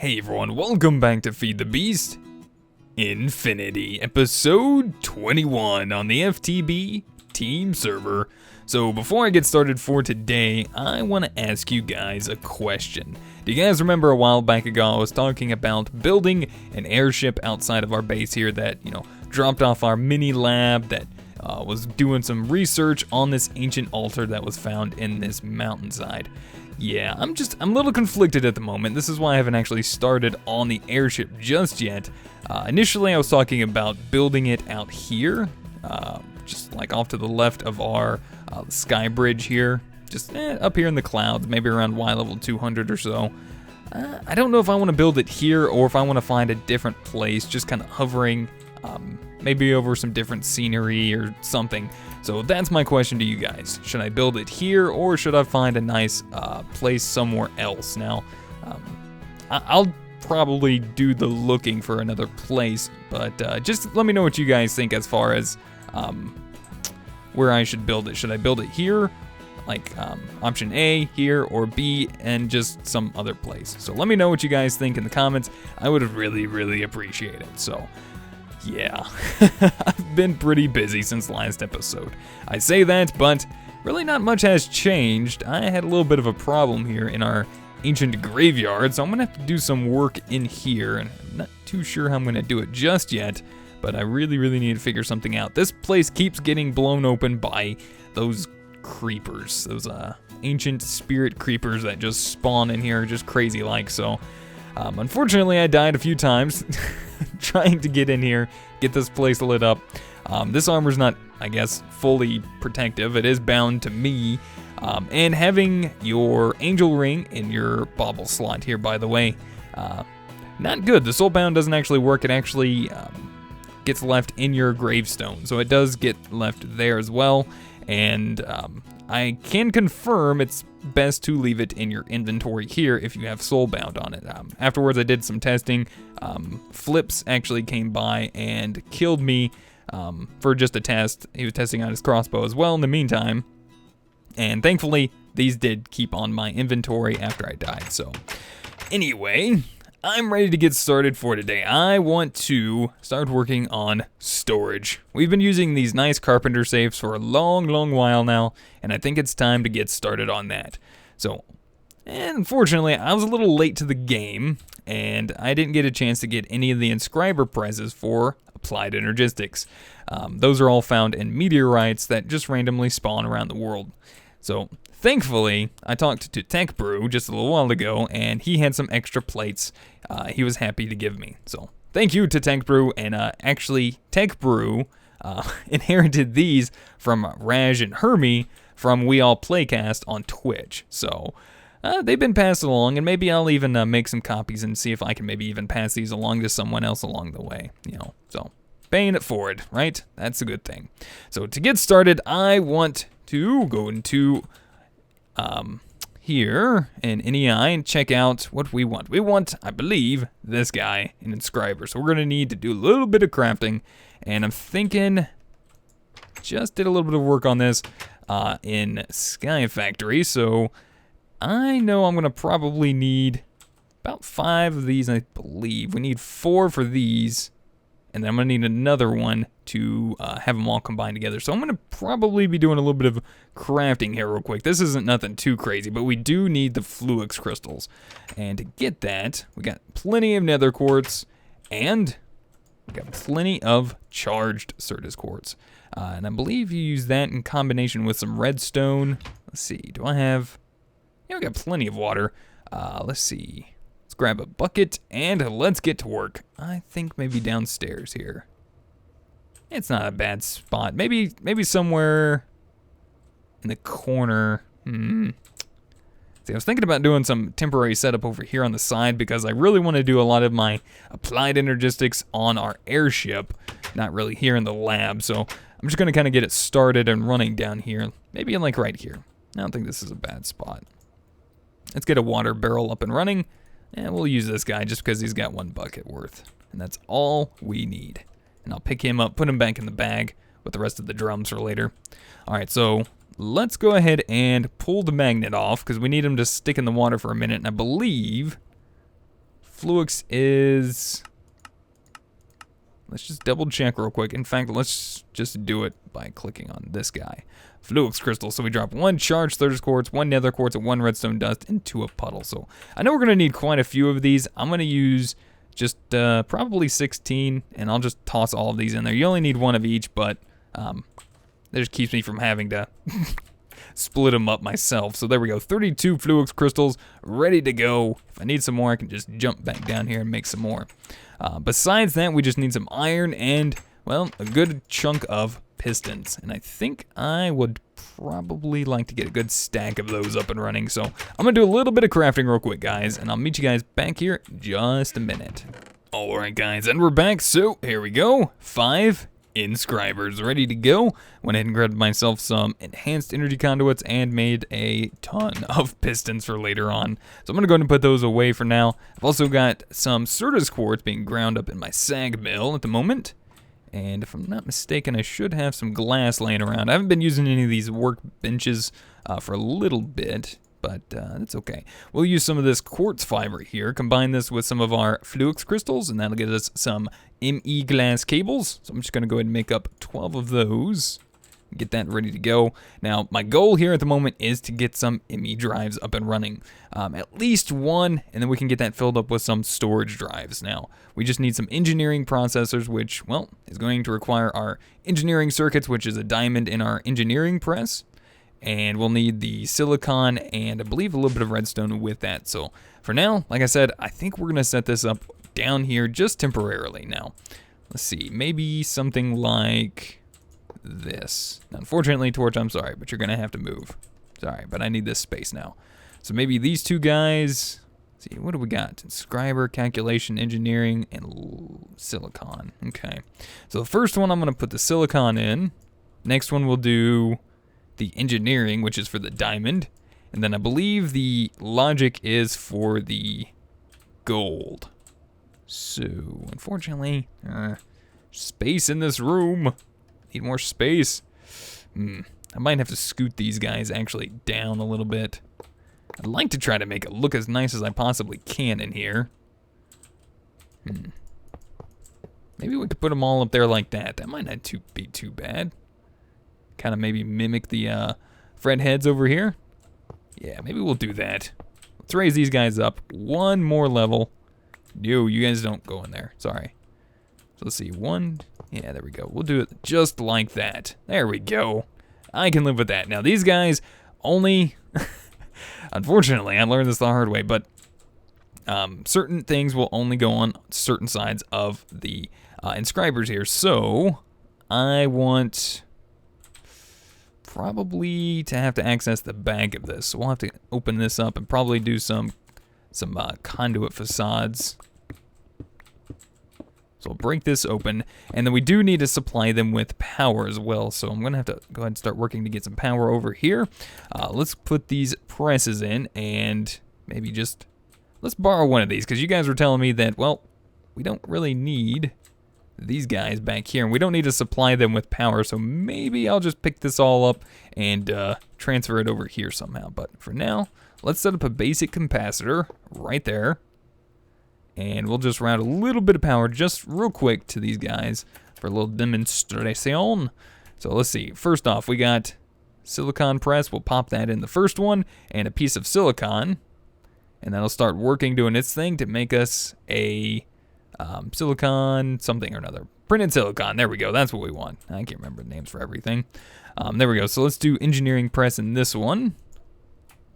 Hey everyone, welcome back to Feed the Beast Infinity, episode 21 on the FTB team server. So before I get started for today, I want to ask you guys a question. Do you guys remember a while back ago I was talking about building an airship outside of our base here that, dropped off our mini lab that was doing some research on this ancient altar that was found in this mountainside? Yeah, I'm a little conflicted at the moment. This is why I haven't actually started on the airship just yet. Initially, I was talking about building it out here, just like off to the left of our sky bridge here, just up here in the clouds, maybe around Y level 200 or so. I don't know if I want to build it here or if I want to find a different place, just kind of hovering, maybe over some different scenery or something. So that's my question to you guys. Should I build it here or should I find a nice place somewhere else? Now, I'll probably do the looking for another place, but just let me know what you guys think as far as where I should build it. Should I build it here, like option A here, or B and just some other place? So let me know what you guys think in the comments. I would really appreciate it. So yeah, I've been pretty busy since last episode. I say that, but really not much has changed. I had a little bit of a problem here in our ancient graveyard, so I'm gonna have to do some work in here, and I'm not too sure how I'm gonna do it just yet, but I really need to figure something out. This place keeps getting blown open by those creepers, those ancient spirit creepers that just spawn in here just crazy like, so unfortunately I died a few times trying to get in here, get this place lit up. This armor's not, I guess, fully protective. It is bound to me. And having your angel ring in your bauble slot here, by the way, not good. The soulbound doesn't actually work. It actually gets left in your gravestone. So it does get left there as well. And I can confirm it's best to leave it in your inventory here if you have soulbound on it. Afterwards, I did some testing. Flips actually came by and killed me for just a test. He was testing out his crossbow as well in the meantime. And thankfully, these did keep on my inventory after I died. So anyway, I'm ready to get started for today. I want to start working on storage. We've been using these nice carpenter safes for a long while now, and I think it's time to get started on that. So, unfortunately, I was a little late to the game, and I didn't get a chance to get any of the Inscriber prizes for Applied Energistics. Those are all found in meteorites that just randomly spawn around the world. So, thankfully, I talked to Tech Brew just a little while ago, and he had some extra plates he was happy to give me. So, thank you to Tech Brew, and actually, Tech Brew inherited these from Raj and Hermie from We All Playcast on Twitch. So, they've been passed along, and maybe I'll even make some copies and see if I can maybe even pass these along to someone else along the way, So, paying it forward, right? That's a good thing. So, to get started, I want to go into here in NEI and check out what we want. We want, I believe, this guy in Inscriber. So we're going to need to do a little bit of crafting, and I'm thinking, just did a little bit of work on this in Sky Factory, so I know I'm going to probably need about 5 of these, I believe. We need 4 for these, and then I'm going to need another one to have them all combined together. So I'm going to probably be doing a little bit of crafting here real quick. This isn't nothing too crazy, but we do need the Fluix crystals. And to get that, we got plenty of nether quartz, and we got plenty of charged Certus quartz. And I believe you use that in combination with some redstone. Let's see, do I have... Yeah, we got plenty of water. Let's see. Let's grab a bucket, and let's get to work. I think maybe downstairs here. It's not a bad spot. Maybe somewhere in the corner. See, I was thinking about doing some temporary setup over here on the side because I really want to do a lot of my applied energistics on our airship, not really here in the lab. So I'm just going to kind of get it started and running down here. Maybe like right here. I don't think this is a bad spot. Let's get a water barrel up and running. And we'll use this guy just because he's got 1 bucket worth. And that's all we need. And I'll pick him up, put him back in the bag with the rest of the drums for later. Alright, so let's go ahead and pull the magnet off because we need him to stick in the water for a minute. And I believe Fluix is... Let's just double check real quick. In fact, let's just do it by clicking on this guy. Fluix crystal. So we drop 1 charged Thirst quartz, 1 nether quartz, and 1 redstone dust into a puddle. So I know we're going to need quite a few of these. I'm going to use just probably 16, and I'll just toss all of these in there. You only need 1 of each, but that just keeps me from having to split them up myself. So there we go. 32 Fluix crystals ready to go. If I need some more, I can just jump back down here and make some more. Besides that, we just need some iron and, well, a good chunk of pistons. And I think I would probably like to get a good stack of those up and running. So I'm going to do a little bit of crafting real quick, guys, and I'll meet you guys back here in just a minute. Alright, guys, and we're back. So here we go. 5 Inscribers ready to go. Went ahead and grabbed myself some enhanced energy conduits and made a ton of pistons for later on. So I'm going to go ahead and put those away for now. I've also got some Certus quartz being ground up in my sag mill at the moment. And if I'm not mistaken, I should have some glass laying around. I haven't been using any of these workbenches for a little bit, but that's okay. We'll use some of this quartz fiber here, combine this with some of our Fluix crystals, and that'll get us some ME glass cables. So I'm just going to go ahead and make up 12 of those. Get that ready to go. Now, my goal here at the moment is to get some ME drives up and running. At least 1, and then we can get that filled up with some storage drives. Now, we just need some engineering processors, which, well, is going to require our engineering circuits, which is a diamond in our engineering press. And we'll need the silicon and I believe a little bit of redstone with that. So for now, like I said, I think we're going to set this up down here just temporarily. Now, let's see, maybe something like this. Now, unfortunately, Torch, I'm sorry, but you're going to have to move. Sorry, but I need this space now. So maybe these 2 guys, let's see, what do we got? Inscriber, calculation, engineering, and silicon. Okay, so the first one I'm going to put the silicon in. Next one we'll do the engineering, which is for the diamond, and then I believe the logic is for the gold. So unfortunately, space in this room. Need more space. I might have to scoot these guys actually down a little bit. I'd like to try to make it look as nice as I possibly can in here. Maybe we could put them all up there like that. That might not be too bad. Kind of maybe mimic the Fred heads over here. Yeah, maybe we'll do that. Let's raise these guys up 1 more level. No, you guys don't go in there. Sorry. So let's see. 1. Yeah, there we go. We'll do it just like that. There we go. I can live with that. Now, these guys only... Unfortunately, I learned this the hard way, but certain things will only go on certain sides of the inscribers here. So, I want... probably to have to access the back of this. So we'll have to open this up and probably do some conduit facades. So we'll break this open, and then we do need to supply them with power as well. So I'm gonna have to go ahead and start working to get some power over here. Let's put these presses in, and maybe just let's borrow one of these, because you guys were telling me that, well, we don't really need these guys back here, and we don't need to supply them with power, so maybe I'll just pick this all up and transfer it over here somehow. But for now, let's set up a basic capacitor right there, and we'll just route a little bit of power just real quick to these guys for a little demonstration. So let's see, first off, we got silicon press. We'll pop that in the first one, and a piece of silicon, and that'll start working, doing its thing to make us a silicon something or another. Printed silicon, there we go, that's what we want. I can't remember the names for everything. There we go, so let's do engineering press in this one.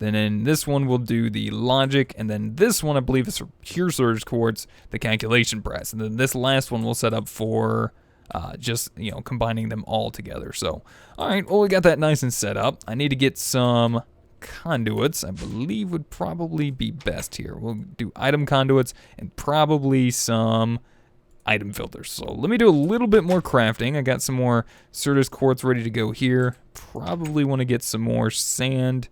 Then in this one we'll do the logic, and then this one I believe is for pure surge quartz, the calculation press. And then this last one we'll set up for just, you know, combining them all together. So, alright, well we got that nice and set up. I need to get some conduits, I believe would probably be best here. We'll do item conduits and probably some item filters. So let me do a little bit more crafting. I got some more Certus quartz ready to go here. Probably want to get some more sand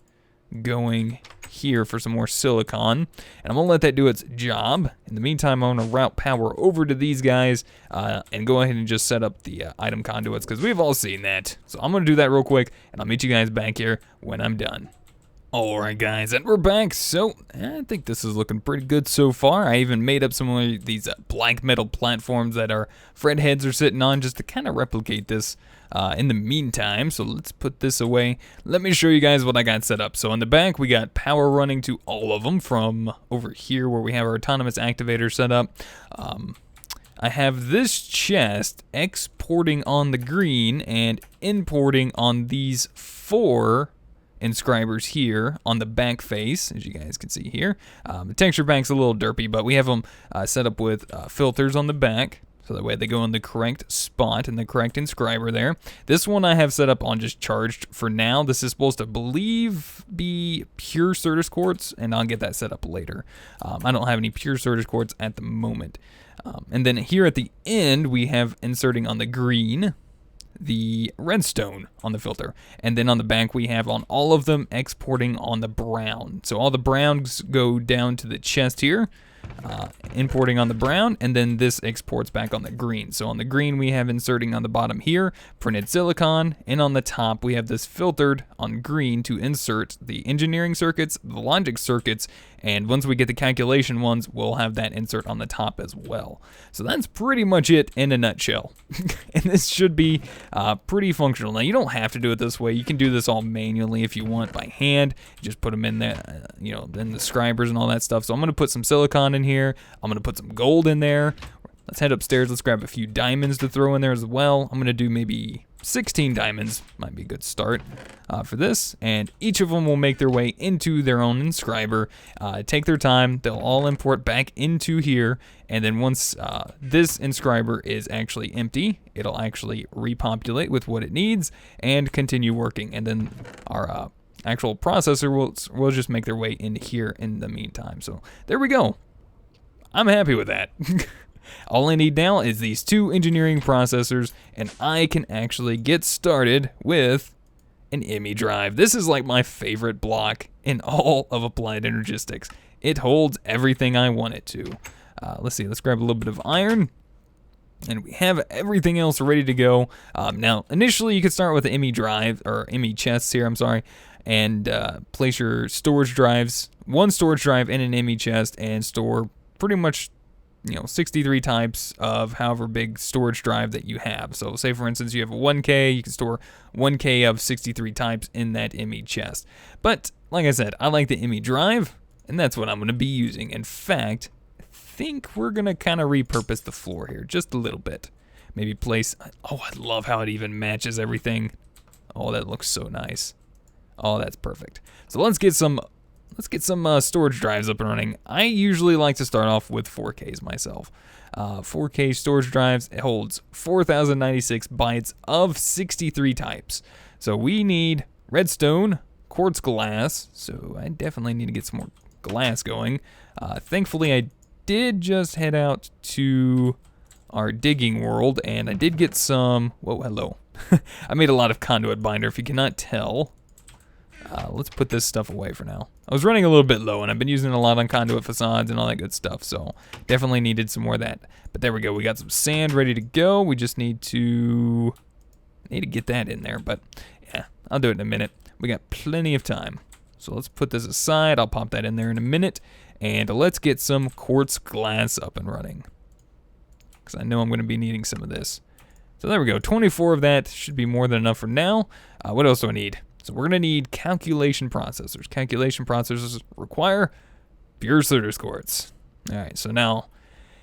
going here for some more silicon, and I'm gonna let that do its job. In the meantime, I'm gonna route power over to these guys and go ahead and just set up the item conduits, because we've all seen that. So I'm gonna do that real quick, and I'll meet you guys back here when I'm done. Alright guys, and we're back. So, I think this is looking pretty good so far. I even made up some of these black metal platforms that our Fred heads are sitting on just to kind of replicate this in the meantime. So let's put this away. Let me show you guys what I got set up. So in the back, we got power running to all of them from over here where we have our autonomous activator set up. I have this chest exporting on the green and importing on these 4 inscribers here on the back face, as you guys can see here. The texture bank's a little derpy, but we have them set up with filters on the back, so that way they go in the correct spot in the correct inscriber there. This one I have set up on just charged for now. This is supposed to be pure Certus quartz, and I'll get that set up later. I don't have any pure Certus quartz at the moment. And then here at the end, we have inserting on the green the redstone on the filter, and then on the back we have on all of them exporting on the brown. So all the browns go down to the chest here, importing on the brown, and then this exports back on the green. So on the green we have inserting on the bottom here printed silicon, and on the top we have this filtered on green to insert the engineering circuits, the logic circuits, and once we get the calculation ones, we'll have that insert on the top as well. So that's pretty much it in a nutshell. And this should be pretty functional. Now you don't have to do it this way. You can do this all manually if you want by hand. You just put them in there, in the scribers and all that stuff. So I'm gonna put some silicon in here. I'm gonna put some gold in there. Let's head upstairs. Let's grab a few diamonds to throw in there as well. I'm gonna do maybe 16 diamonds, might be a good start for this, and each of them will make their way into their own inscriber, take their time, they'll all import back into here, and then once this inscriber is actually empty, it'll actually repopulate with what it needs and continue working, and then our actual processor will just make their way in here in the meantime. So there we go. I'm happy with that. All I need now is these 2 engineering processors, and I can actually get started with an ME drive. This is like my favorite block in all of Applied Energistics. It holds everything I want it to. Let's see, let's grab a little bit of iron, and we have everything else ready to go. Now, initially you could start with the ME drive, or ME chests here, I'm sorry, and place your storage drives, 1 storage drive in an ME chest, and store pretty much 63 types of however big storage drive that you have. So say for instance you have a 1K, you can store 1K of 63 types in that ME chest. But like I said, I like the ME drive, and that's what I'm going to be using. In fact, I think we're going to kind of repurpose the floor here just a little bit. Maybe place, oh, I love how it even matches everything. Oh, that looks so nice. Oh, that's perfect. So let's get some storage drives up and running. I usually like to start off with 4Ks myself. 4K storage drives, it holds 4,096 bytes of 63 types. So we need redstone, quartz glass, so I definitely need to get some more glass going. Thankfully, I did just head out to our digging world, and I did get some, whoa, hello. I made a lot of conduit binder, if you cannot tell. Let's put this stuff away for now. I was running a little bit low, and I've been using a lot on conduit facades and all that good stuff, so definitely needed some more of that. But there we go. We got some sand ready to go. We just need to get that in there, but yeah, I'll do it in a minute. We got plenty of time. So let's put this aside. I'll pop that in there in a minute, and let's get some quartz glass up and running, because I know I'm going to be needing some of this. So there we go. 24 of that should be more than enough for now. What else do I need? So we're going to need calculation processors. Calculation processors require pure Certus quartz. All right, so now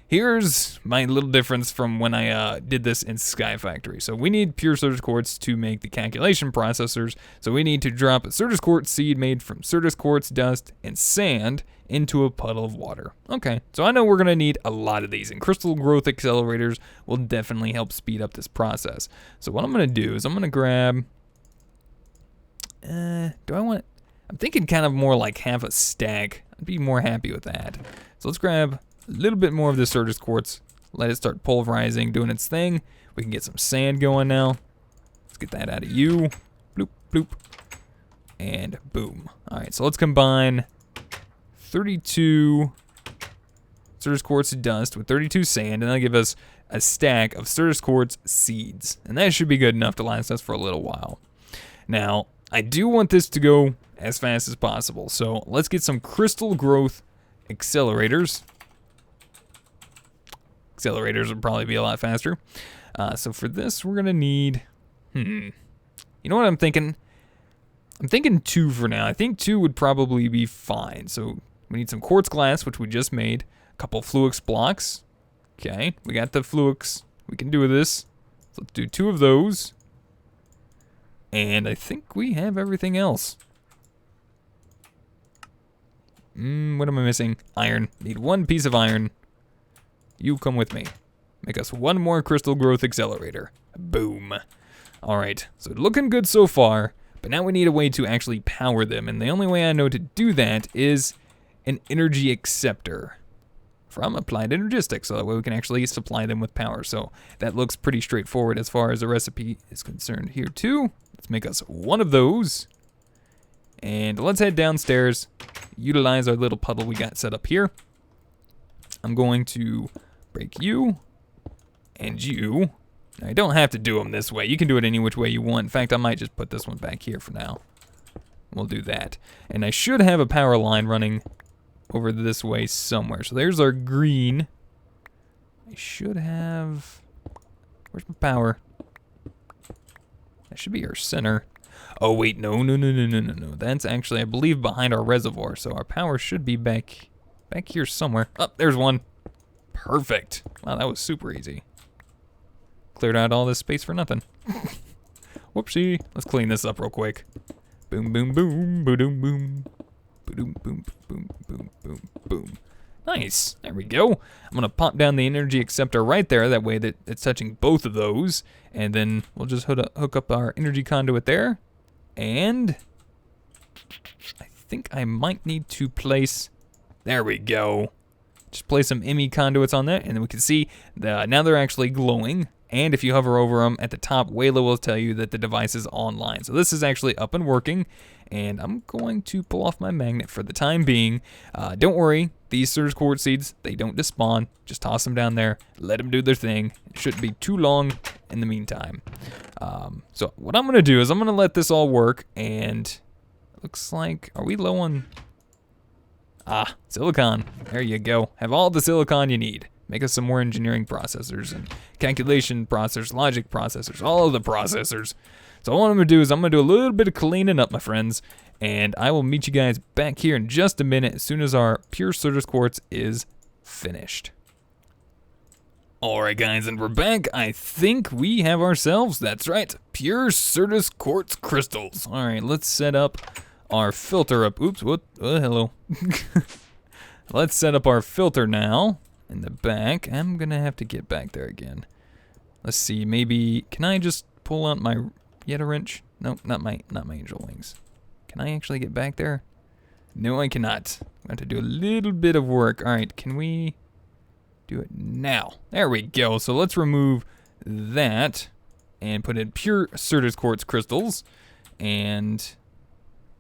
here's my little difference from when I did this in Sky Factory. So we need pure Certus quartz to make the calculation processors. So we need to drop a Certus quartz seed made from Certus quartz dust and sand into a puddle of water. Okay, so I know we're going to need a lot of these, and crystal growth accelerators will definitely help speed up this process. So what I'm going to do is I'm going to grab... I'm thinking kind of more like half a stack. I'd be more happy with that. So let's grab a little bit more of this Certus quartz, let it start pulverizing, doing its thing. We can get some sand going now. Let's get that out of you. Bloop, bloop. And boom. All right, so let's combine 32 Certus quartz dust with 32 sand, and that'll give us a stack of Certus quartz seeds. And that should be good enough to last us for a little while. Now, I do want this to go as fast as possible. So let's get some crystal growth accelerators. Accelerators would probably be a lot faster. So for this, we're gonna need, you know what I'm thinking? I'm thinking 2 for now. I think 2 would probably be fine. So we need some quartz glass, which we just made. A couple Fluix blocks. Okay, we got the Fluix. We can do this. So let's do 2 of those. And I think we have everything else. What am I missing? Iron. Need 1 piece of iron. You come with me. Make us 1 more crystal growth accelerator. Boom. Alright, so looking good so far, but now we need a way to actually power them, and the only way I know to do that is an energy acceptor from Applied Energistics, so that way we can actually supply them with power. So that looks pretty straightforward as far as the recipe is concerned here too. Let's make us 1 of those. And let's head downstairs, utilize our little puddle we got set up here. I'm going to break you and you. Now, you don't have to do them this way. You can do it any which way you want. In fact, I might just put this one back here for now. We'll do that. And I should have a power line running over this way somewhere. So there's our green. I should have... Where's my power? That should be our center. Oh, wait, no. That's actually, I believe, behind our reservoir. So our power should be back here somewhere. Oh, there's one. Perfect. Wow, that was super easy. Cleared out all this space for nothing. Whoopsie. Let's clean this up real quick. Boom, boom, boom, boom, boom. Boom, boom, boom, boom, boom, boom. Nice. There we go. I'm going to pop down the energy acceptor right there. That way that it's touching both of those. And then we'll just hook up our energy conduit there. And I think I might need to place... There we go. Just place some ME conduits on that. And then we can see now they're actually glowing. And if you hover over them at the top, Wayla will tell you that the device is online. So this is actually up and working. And I'm going to pull off my magnet for the time being. Don't worry, these surge quartz seeds, they don't despawn. Just toss them down there, let them do their thing. It shouldn't be too long in the meantime. So what I'm gonna do is I'm gonna let this all work, and it looks like, are we low on? Silicon, there you go. Have all the silicon you need. Make us some more engineering processors and calculation processors, logic processors, all of the processors. So what I'm gonna do is I'm gonna do a little bit of cleaning up, my friends, and I will meet you guys back here in just a minute as soon as our pure Certus quartz is finished. Alright guys, and we're back. I think we have ourselves, that's right, pure Certus quartz crystals. Alright, let's set up our filter up. Oops, what? Hello. Let's set up our filter now in the back. I'm gonna have to get back there again. Let's see, maybe, can I just pull out my Yeta wrench? Nope, not my angel wings. Can I actually get back there? No, I cannot. I have to do a little bit of work. Alright, can we do it now? There we go. So let's remove that and put in pure Certus quartz crystals. And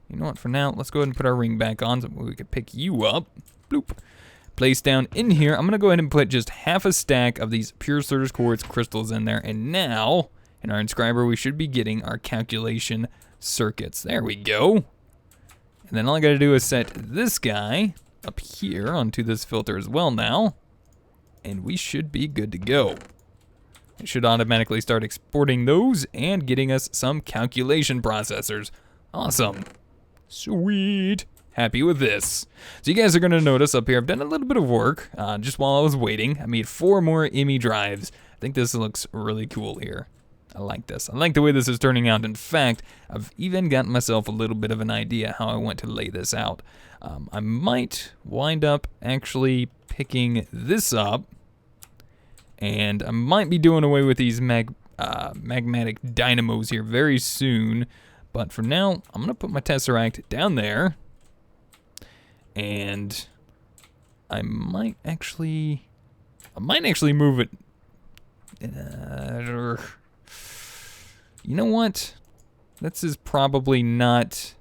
you know what, for now, let's go ahead and put our ring back on so we can pick you up. Bloop. Place down in here. I'm gonna go ahead and put just half a stack of these pure Certus quartz crystals in there. And now, in our Inscriber, we should be getting our calculation circuits. There we go. And then all I gotta do is set this guy up here onto this filter as well now. And we should be good to go. It should automatically start exporting those and getting us some calculation processors. Awesome. Sweet. Happy with this. So you guys are gonna notice up here, I've done a little bit of work just while I was waiting. I made 4 more ME drives. I think this looks really cool here. I like this. I like the way this is turning out. In fact, I've even gotten myself a little bit of an idea how I want to lay this out. I might wind up actually picking this up, and I might be doing away with these magmatic dynamos here very soon. But for now, I'm gonna put my Tesseract down there, and I might actually move it. You know what? This is probably not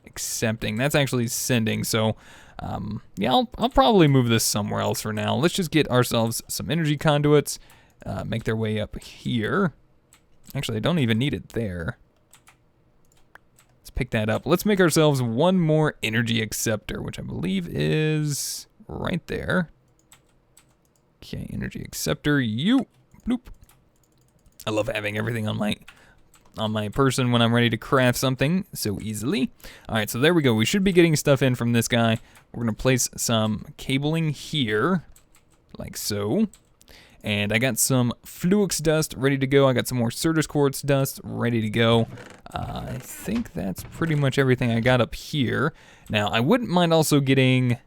accepting. That's actually sending. So, yeah, I'll probably move this somewhere else for now. Let's just get ourselves some energy conduits, make their way up here. Actually, I don't even need it there. pick that up. Let's make ourselves one more energy acceptor, which I believe is right there. Okay, energy acceptor, you. Bloop. I love having everything on my person when I'm ready to craft something so easily. All right, so there we go. We should be getting stuff in from this guy. We're gonna place some cabling here, like so. And I got some flux dust ready to go. I got some more Certus quartz dust ready to go. I think that's pretty much everything I got up here. Now, I wouldn't mind also getting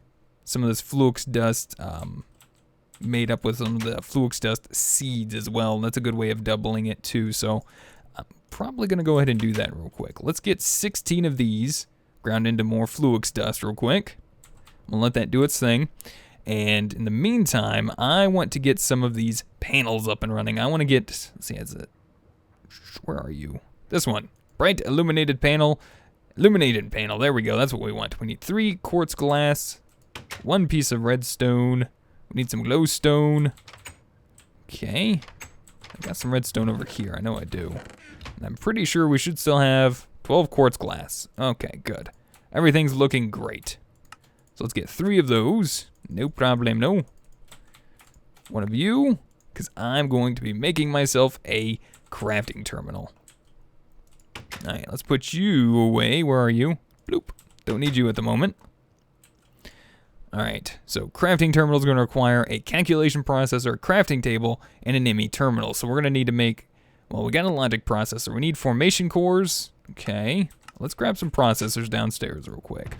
some of this flux dust made up with some of the flux dust seeds as well. That's a good way of doubling it too. So I'm probably gonna go ahead and do that real quick. Let's get 16 of these ground into more flux dust real quick. I'm gonna let that do its thing. And in the meantime, I want to get some of these panels up and running. I want to get, let's see, where are you? This one, bright illuminated panel. Illuminated panel, there we go, that's what we want. We need 3 quartz glass, 1 piece of redstone. We need some glowstone. Okay, I got some redstone over here, I know I do. And I'm pretty sure we should still have 12 quartz glass. Okay, good. Everything's looking great. So let's get 3 of those. No problem, no. 1 of you, because I'm going to be making myself a crafting terminal. All right, let's put you away. Where are you? Bloop. Don't need you at the moment. All right, so crafting terminal is going to require a calculation processor, a crafting table, and an ME terminal. So we're going to need to make, well, we got a logic processor. We need formation cores. Okay, let's grab some processors downstairs real quick.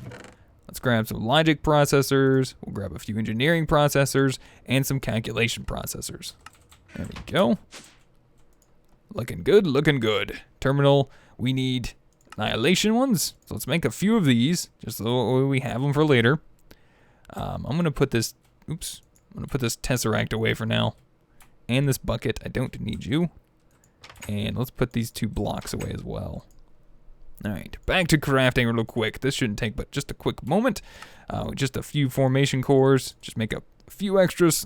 Let's grab some logic processors, we'll grab a few engineering processors, and some calculation processors. There we go. Looking good, looking good. Terminal, we need annihilation ones, so let's make a few of these, just so we have them for later. I'm gonna put this, I'm gonna put this tesseract away for now. And this bucket, I don't need you. And let's put these 2 blocks away as well. Alright, back to crafting real quick. This shouldn't take but just a quick moment. Just a few formation cores. Just make a few extras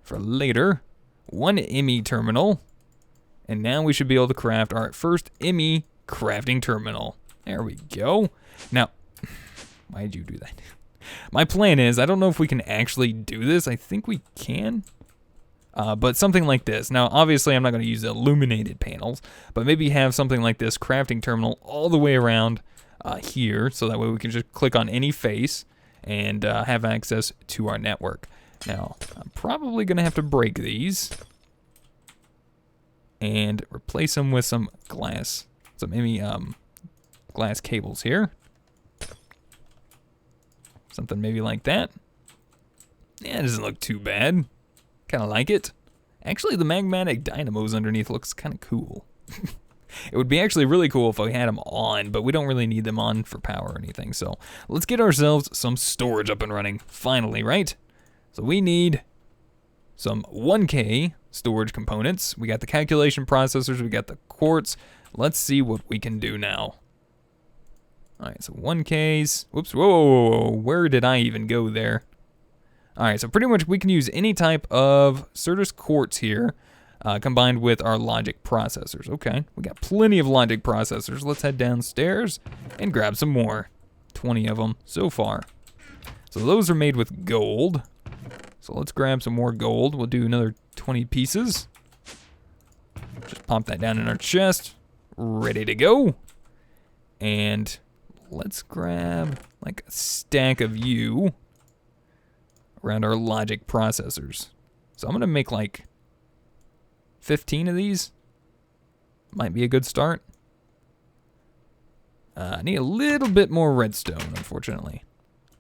for later. 1 ME terminal. And now we should be able to craft our first ME crafting terminal. There we go. Now, why did you do that? My plan is, I don't know if we can actually do this. I think we can. But something like this. Now, obviously, I'm not going to use the illuminated panels, but maybe have something like this crafting terminal all the way around here, so that way we can just click on any face and have access to our network. Now, I'm probably going to have to break these and replace them with some glass, glass cables here. Something maybe like that. Yeah, it doesn't look too bad. Kind of like it. Actually, the magmatic dynamos underneath looks kind of cool. It would be actually really cool if I had them on, but we don't really need them on for power or anything. So let's get ourselves some storage up and running, finally, right? So we need some 1K storage components. We got the calculation processors, we got the quartz. Let's see what we can do now. All right, so 1Ks. Whoops, whoa, where did I even go there? All right, so pretty much we can use any type of Certus quartz here, combined with our logic processors. Okay, we got plenty of logic processors. Let's head downstairs and grab some more. 20 of them so far. So those are made with gold. So let's grab some more gold. We'll do another 20 pieces. Just pop that down in our chest. Ready to go. And let's grab like a stack of you around our logic processors. So I'm gonna make like 15 of these. Might be a good start. I need a little bit more redstone, unfortunately.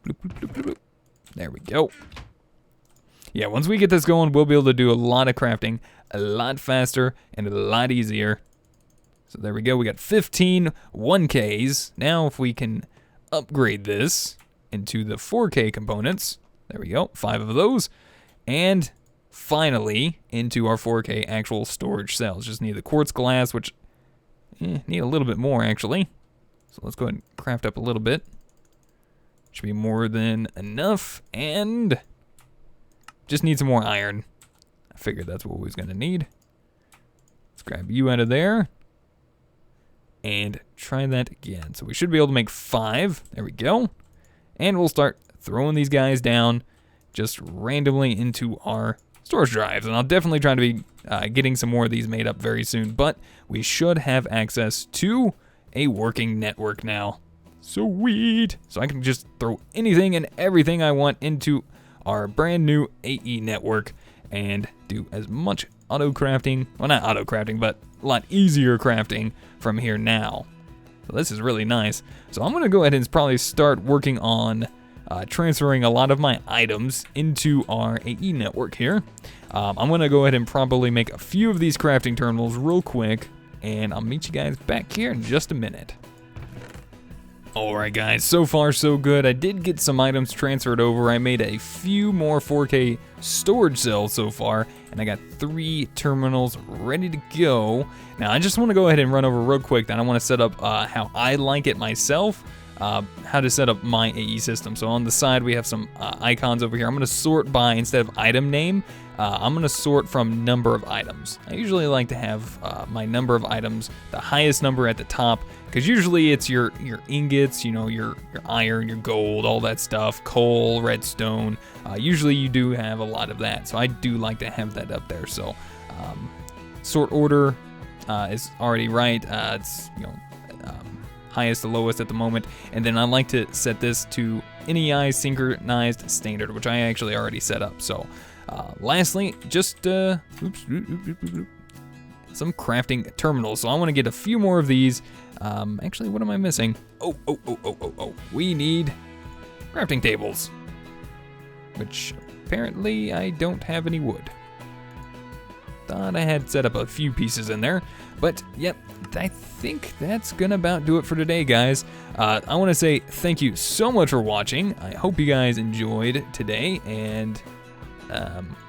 Bloop, bloop, bloop, bloop, bloop. There we go. Yeah, once we get this going, we'll be able to do a lot of crafting, a lot faster, and a lot easier. So there we go, we got 15 1Ks. Now if we can upgrade this into the 4K components, there we go, 5 of those. And finally, into our 4K actual storage cells. Just need the quartz glass, which need a little bit more actually. So let's go ahead and craft up a little bit. Should be more than enough. And just need some more iron. I figured that's what we was gonna need. Let's grab you out of there. and try that again. So we should be able to make 5. There we go. And we'll start throwing these guys down just randomly into our storage drives. And I'll definitely try to be getting some more of these made up very soon. But we should have access to a working network now. Sweet. So I can just throw anything and everything I want into our brand new AE network and do as much auto crafting, well, not auto crafting, but a lot easier crafting from here now. So this is really nice. So I'm gonna go ahead and probably start working on transferring a lot of my items into our AE network here. I'm gonna go ahead and probably make a few of these crafting terminals real quick, and I'll meet you guys back here in just a minute. Alright guys, so far so good. I did get some items transferred over. I made a few more 4K storage cells so far, and I got 3 terminals ready to go. Now I just want to go ahead and run over real quick, then I want to set up how I like it myself, how to set up my AE system. So on the side we have some icons over here. I'm going to sort by, instead of item name, I'm going to sort from number of items. I usually like to have my number of items, the highest number at the top, because usually it's your ingots, you know, your iron, your gold, all that stuff, coal, redstone. Usually you do have a lot of that, so I do like to have that up there. So sort order is already right. It's, you know, highest to lowest at the moment, and then I like to set this to NEI synchronized standard, which I actually already set up. So lastly, just some crafting terminals. So I want to get a few more of these. Actually, what am I missing? Oh, we need crafting tables, which apparently I don't have any wood. Thought I had set up a few pieces in there, but yep, I think that's gonna about do it for today, guys. I want to say thank you so much for watching. I hope you guys enjoyed today, and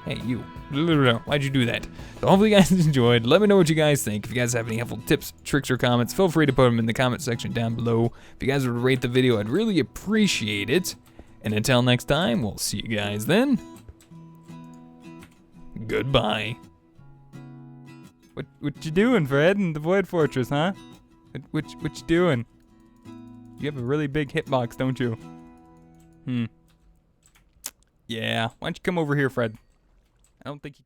hey, you, why'd you do that? So hopefully you guys enjoyed. Let me know what you guys think. If you guys have any helpful tips, tricks, or comments, feel free to put them in the comment section down below. If you guys would rate the video, I'd really appreciate it. And until next time, we'll see you guys then. Goodbye. What you doing, Fred, in the Void Fortress, huh? What you doing? You have a really big hitbox, don't you? Yeah, why don't you come over here, Fred? I don't think you